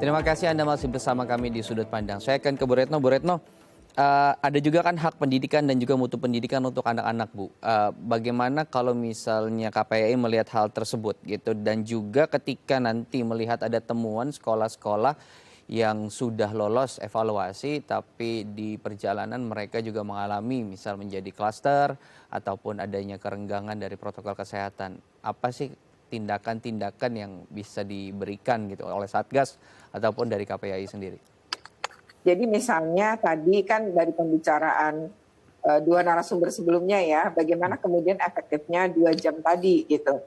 Terima kasih Anda masih bersama kami di Sudut Pandang. Saya akan ke Bu Retno. Bu Retno, ada juga kan hak pendidikan dan juga mutu pendidikan untuk anak-anak, Bu. Bagaimana kalau misalnya KPAI melihat hal tersebut gitu, dan juga ketika nanti melihat ada temuan sekolah-sekolah yang sudah lolos evaluasi tapi di perjalanan mereka juga mengalami misal menjadi klaster ataupun adanya kerenggangan dari protokol kesehatan. Apa sih tindakan-tindakan yang bisa diberikan gitu oleh Satgas ataupun dari KPAI sendiri? Jadi misalnya tadi kan dari pembicaraan dua narasumber sebelumnya ya, bagaimana kemudian efektifnya 2 jam tadi gitu.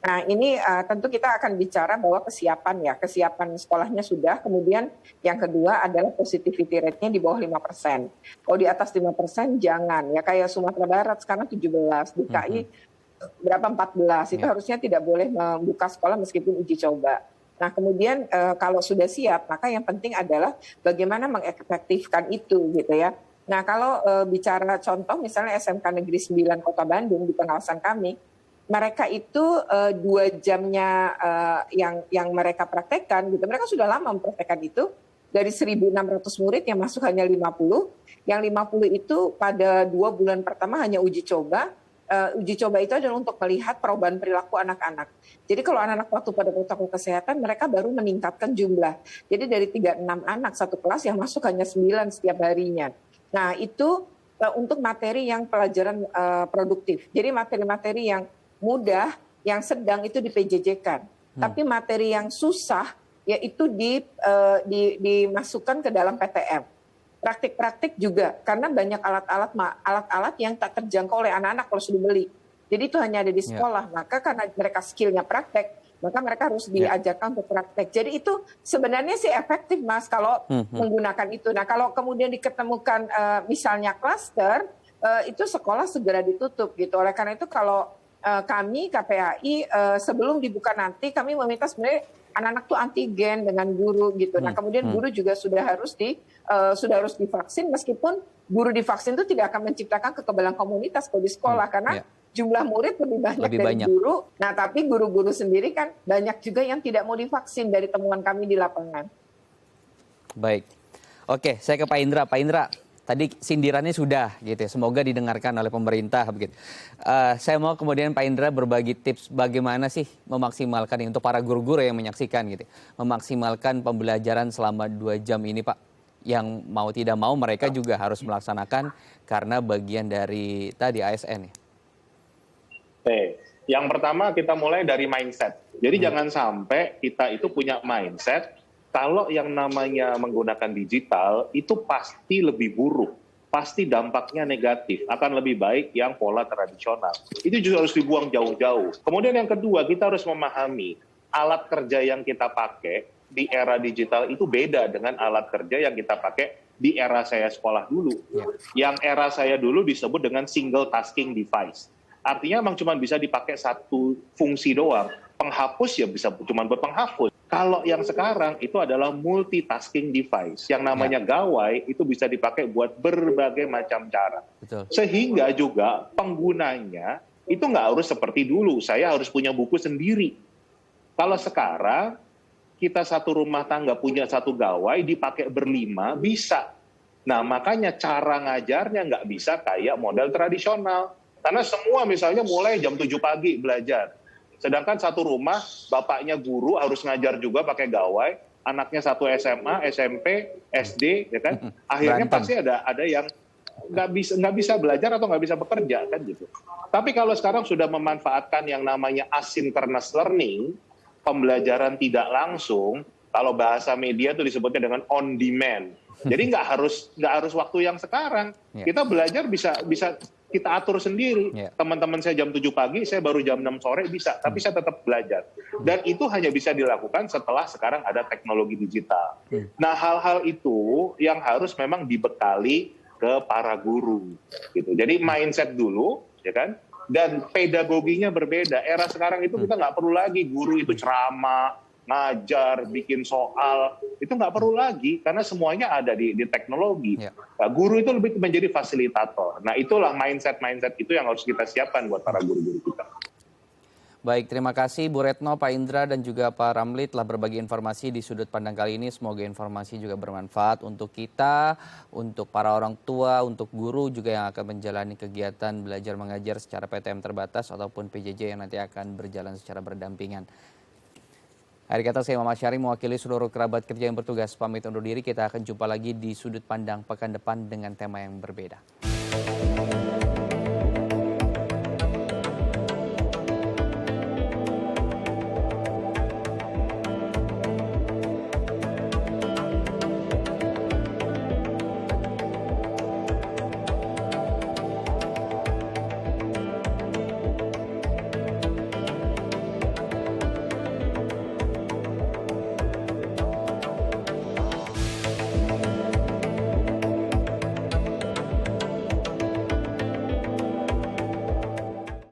Nah ini tentu kita akan bicara bahwa kesiapan sekolahnya sudah, kemudian yang kedua adalah positivity rate-nya di bawah 5%. Kalau di atas 5% jangan, ya kayak Sumatera Barat sekarang 17, DKI berapa 14, itu harusnya tidak boleh membuka sekolah meskipun uji coba. Nah kemudian kalau sudah siap, maka yang penting adalah bagaimana mengefektifkan itu gitu ya. Nah kalau bicara contoh misalnya SMK Negeri 9 Kota Bandung di pengawasan kami, mereka itu 2 jamnya yang mereka praktekkan gitu, mereka sudah lama mempraktekkan itu. Dari 1.600 murid yang masuk hanya 50, yang 50 itu pada 2 bulan pertama hanya uji coba. Uji coba itu adalah untuk melihat perubahan perilaku anak-anak. Jadi kalau anak-anak waktu pada protokol kesehatan, mereka baru meningkatkan jumlah. Jadi dari 36 anak satu kelas yang masuk hanya 9 setiap harinya. Nah itu untuk materi yang pelajaran produktif. Jadi materi-materi yang mudah, yang sedang itu di PJJ-kan. Tapi materi yang susah yaitu dimasukkan ke dalam PTM. Praktik-praktik juga, karena banyak alat-alat yang tak terjangkau oleh anak-anak kalau sudah beli. Jadi itu hanya ada di sekolah, maka karena mereka skillnya praktek, maka mereka harus diajarkan untuk praktek. Jadi itu sebenarnya sih efektif Mas kalau menggunakan itu. Nah kalau kemudian diketemukan misalnya klaster, itu sekolah segera ditutup gitu. Oleh karena itu kalau kami KPAI sebelum dibuka nanti kami meminta sebenarnya anak-anak tuh antigen dengan guru gitu. Nah kemudian guru juga sudah harus divaksin, meskipun guru divaksin itu tidak akan menciptakan kekebalan komunitas kalau di sekolah karena jumlah murid lebih banyak dari guru. Nah tapi guru-guru sendiri kan banyak juga yang tidak mau divaksin dari temuan kami di lapangan. Baik, oke saya ke Pak Indra. Pak Indra, tadi sindirannya sudah gitu ya, semoga didengarkan oleh pemerintah begitu. Saya mau kemudian Pak Indra berbagi tips bagaimana sih memaksimalkan ini untuk para guru-guru yang menyaksikan gitu. Memaksimalkan pembelajaran selama 2 jam ini Pak. Yang mau tidak mau mereka juga harus melaksanakan karena bagian dari tadi ASN ya. Oke, yang pertama kita mulai dari mindset. Jadi jangan sampai kita itu punya mindset kalau yang namanya menggunakan digital itu pasti lebih buruk, pasti dampaknya negatif, akan lebih baik yang pola tradisional. Itu juga harus dibuang jauh-jauh. Kemudian yang kedua, kita harus memahami alat kerja yang kita pakai di era digital itu beda dengan alat kerja yang kita pakai di era saya sekolah dulu. Yang era saya dulu disebut dengan single tasking device. Artinya memang cuma bisa dipakai satu fungsi doang. Penghapus ya bisa cuma buat penghapus. Kalau yang sekarang itu adalah multitasking device. Yang namanya gawai itu bisa dipakai buat berbagai macam cara. Betul. Sehingga juga penggunanya itu nggak harus seperti dulu. Saya harus punya buku sendiri. Kalau sekarang kita satu rumah tangga punya satu gawai dipakai berlima bisa. Nah makanya cara ngajarnya nggak bisa kayak model tradisional. Karena semua misalnya mulai jam 7 pagi belajar. Sedangkan satu rumah bapaknya guru harus ngajar juga pakai gawai. Anaknya satu SMA, SMP, SD, ya kan? Akhirnya pasti ada yang nggak bisa belajar atau nggak bisa bekerja kan gitu. Tapi kalau sekarang sudah memanfaatkan yang namanya asynchronous learning, pembelajaran tidak langsung, kalau bahasa media itu disebutnya dengan on demand. Jadi nggak harus waktu yang sekarang. Kita belajar bisa kita atur sendiri. Teman-teman saya jam 7 pagi, saya baru jam 6 sore bisa, tapi saya tetap belajar. Dan itu hanya bisa dilakukan setelah sekarang ada teknologi digital. Nah, hal-hal itu yang harus memang dibekali ke para guru gitu. Jadi mindset dulu, ya kan? Dan pedagoginya berbeda. Era sekarang itu kita nggak perlu lagi guru itu ceramah, ngajar, bikin soal. Itu nggak perlu lagi karena semuanya ada di teknologi. Nah, guru itu lebih menjadi fasilitator. Nah itulah mindset itu yang harus kita siapkan buat para guru-guru kita. Baik, terima kasih Bu Retno, Pak Indra, dan juga Pak Ramli telah berbagi informasi di sudut pandang kali ini. Semoga informasi juga bermanfaat untuk kita, untuk para orang tua, untuk guru juga yang akan menjalani kegiatan belajar mengajar secara PTM terbatas ataupun PJJ yang nanti akan berjalan secara berdampingan. Akhir kata saya Muhammad Syari mewakili seluruh kerabat kerja yang bertugas pamit undur diri. Kita akan jumpa lagi di sudut pandang pekan depan dengan tema yang berbeda.